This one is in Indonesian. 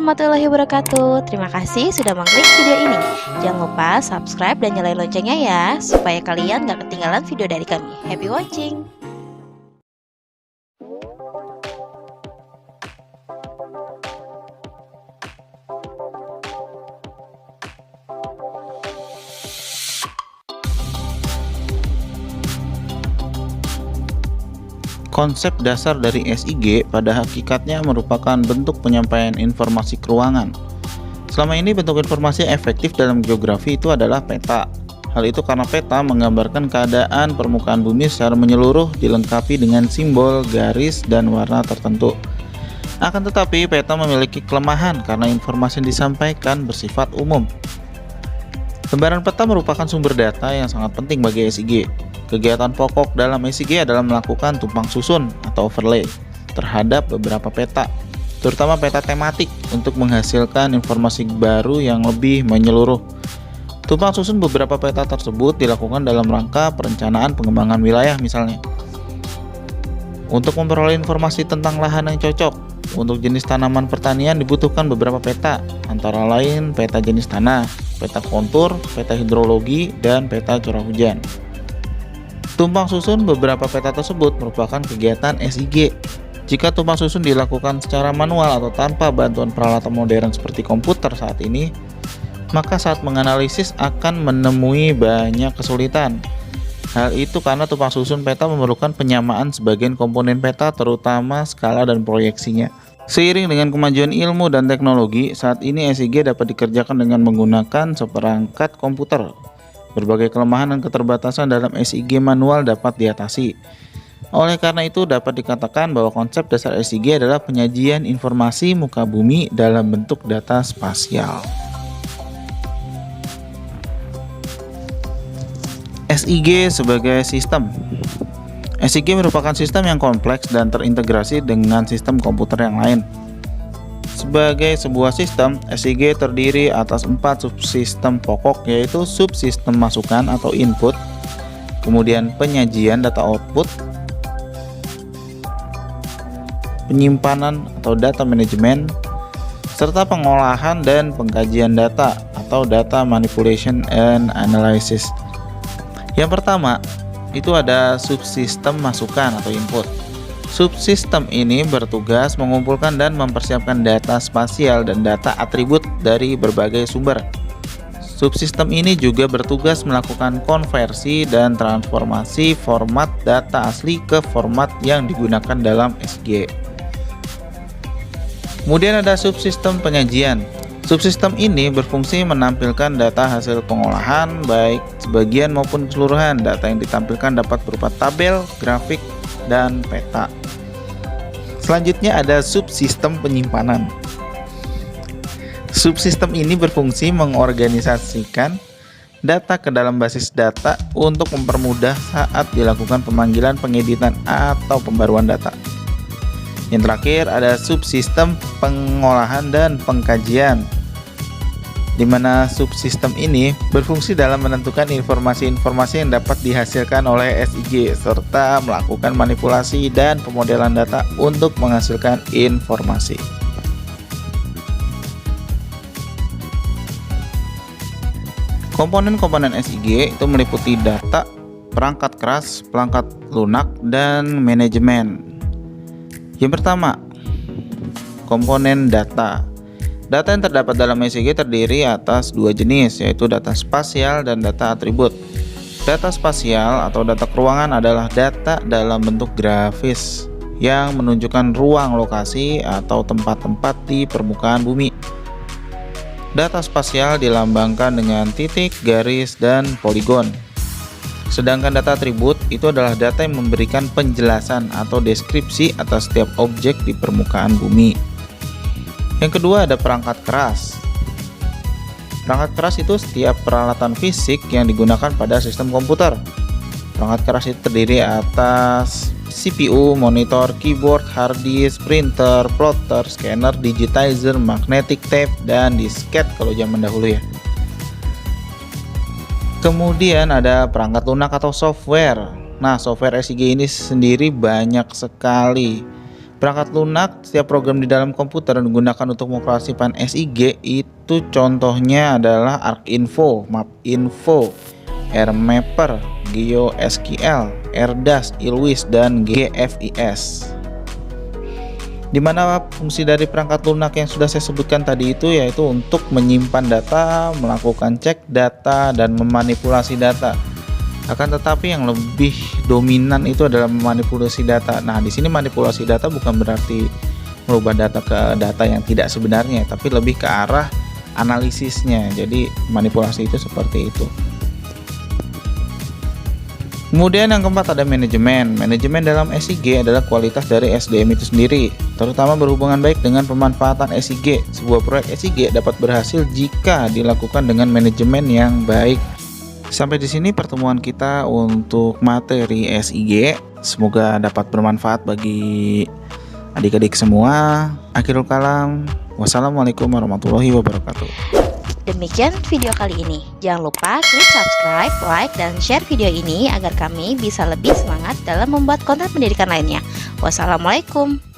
warahmatullahi wabarakatuh. Terima kasih sudah mengklik video ini. Jangan lupa subscribe dan nyalain loncengnya ya, supaya kalian gak ketinggalan video dari kami. Happy watching! Konsep dasar dari SIG pada hakikatnya merupakan bentuk penyampaian informasi ke ruangan. Selama ini bentuk informasi efektif dalam geografi itu adalah peta. Hal itu karena peta menggambarkan keadaan permukaan bumi secara menyeluruh dilengkapi dengan simbol, garis, dan warna tertentu. Akan tetapi peta memiliki kelemahan karena informasi yang disampaikan bersifat umum. Lembaran peta merupakan sumber data yang sangat penting bagi SIG. Kegiatan pokok dalam SIG adalah melakukan tumpang susun atau overlay terhadap beberapa peta, terutama peta tematik untuk menghasilkan informasi baru yang lebih menyeluruh. Tumpang susun beberapa peta tersebut dilakukan dalam rangka perencanaan pengembangan wilayah misalnya. Untuk memperoleh informasi tentang lahan yang cocok untuk jenis tanaman pertanian dibutuhkan beberapa peta, antara lain peta jenis tanah, peta kontur, peta hidrologi, dan peta curah hujan. Tumpang susun beberapa peta tersebut merupakan kegiatan SIG. Jika tumpang susun dilakukan secara manual atau tanpa bantuan peralatan modern seperti komputer saat ini, maka saat menganalisis akan menemui banyak kesulitan. Hal itu karena tumpang susun peta memerlukan penyamaan sebagian komponen peta, terutama skala dan proyeksinya. Seiring dengan kemajuan ilmu dan teknologi, saat ini SIG dapat dikerjakan dengan menggunakan seperangkat komputer. Berbagai kelemahan dan keterbatasan dalam SIG manual dapat diatasi. Oleh karena itu dapat dikatakan bahwa konsep dasar SIG adalah penyajian informasi muka bumi dalam bentuk data spasial. SIG sebagai sistem. SIG merupakan sistem yang kompleks dan terintegrasi dengan sistem komputer yang lain. Sebagai sebuah sistem, SIG terdiri atas 4 subsistem pokok, yaitu subsistem masukan atau input, kemudian penyajian data output, penyimpanan atau data manajemen, serta pengolahan dan pengkajian data atau data manipulation and analysis. Yang pertama, itu ada subsistem masukan atau input. Subsistem ini bertugas mengumpulkan dan mempersiapkan data spasial dan data atribut dari berbagai sumber. Subsistem ini juga bertugas melakukan konversi dan transformasi format data asli ke format yang digunakan dalam SIG. Kemudian ada subsistem penyajian. Subsistem ini berfungsi menampilkan data hasil pengolahan, baik sebagian maupun keseluruhan. Data yang ditampilkan dapat berupa tabel, grafik, dan peta. Selanjutnya ada subsistem penyimpanan. Subsistem ini berfungsi mengorganisasikan data ke dalam basis data untuk mempermudah saat dilakukan pemanggilan, pengeditan, atau pembaruan data. Yang terakhir ada subsistem pengolahan dan pengkajian, di mana subsistem ini berfungsi dalam menentukan informasi-informasi yang dapat dihasilkan oleh SIG serta melakukan manipulasi dan pemodelan data untuk menghasilkan informasi. Komponen-komponen SIG itu meliputi data, perangkat keras, perangkat lunak, dan manajemen. Yang pertama, komponen data. Data yang terdapat dalam SIG terdiri atas 2 jenis, yaitu data spasial dan data atribut. Data spasial atau data keruangan adalah data dalam bentuk grafis yang menunjukkan ruang, lokasi, atau tempat-tempat di permukaan bumi. Data spasial dilambangkan dengan titik, garis, dan poligon. Sedangkan data atribut itu adalah data yang memberikan penjelasan atau deskripsi atas setiap objek di permukaan bumi. Yang kedua ada perangkat keras. Perangkat keras itu setiap peralatan fisik yang digunakan pada sistem komputer. Perangkat keras itu terdiri atas CPU, monitor, keyboard, hard disk, printer, plotter, scanner, digitizer, magnetic tape, dan disket kalau zaman dahulu ya. Kemudian ada perangkat lunak atau software. Nah, software SIG ini sendiri banyak sekali. Perangkat lunak, setiap program di dalam komputer yang digunakan untuk mengoperasikan SIG itu contohnya adalah ArcInfo, MapInfo, RMapper, GeoSQL, RDAS, ILWIS, dan GFIS. Di mana fungsi dari perangkat lunak yang sudah saya sebutkan tadi itu yaitu untuk menyimpan data, melakukan cek data, dan memanipulasi data. Akan tetapi yang lebih dominan itu adalah memanipulasi data. Nah, di sini manipulasi data bukan berarti merubah data ke data yang tidak sebenarnya, tapi lebih ke arah analisisnya. Jadi manipulasi itu seperti itu. Kemudian yang keempat ada manajemen. Manajemen dalam SIG adalah kualitas dari SDM itu sendiri, terutama berhubungan baik dengan pemanfaatan SIG. Sebuah proyek SIG dapat berhasil jika dilakukan dengan manajemen yang baik. Sampai di sini pertemuan kita untuk materi SIG. Semoga dapat bermanfaat bagi adik-adik semua. Akhirul kalam. Wassalamualaikum warahmatullahi wabarakatuh. Demikian video kali ini. Jangan lupa klik subscribe, like, dan share video ini agar kami bisa lebih semangat dalam membuat konten pendidikan lainnya. Wassalamualaikum.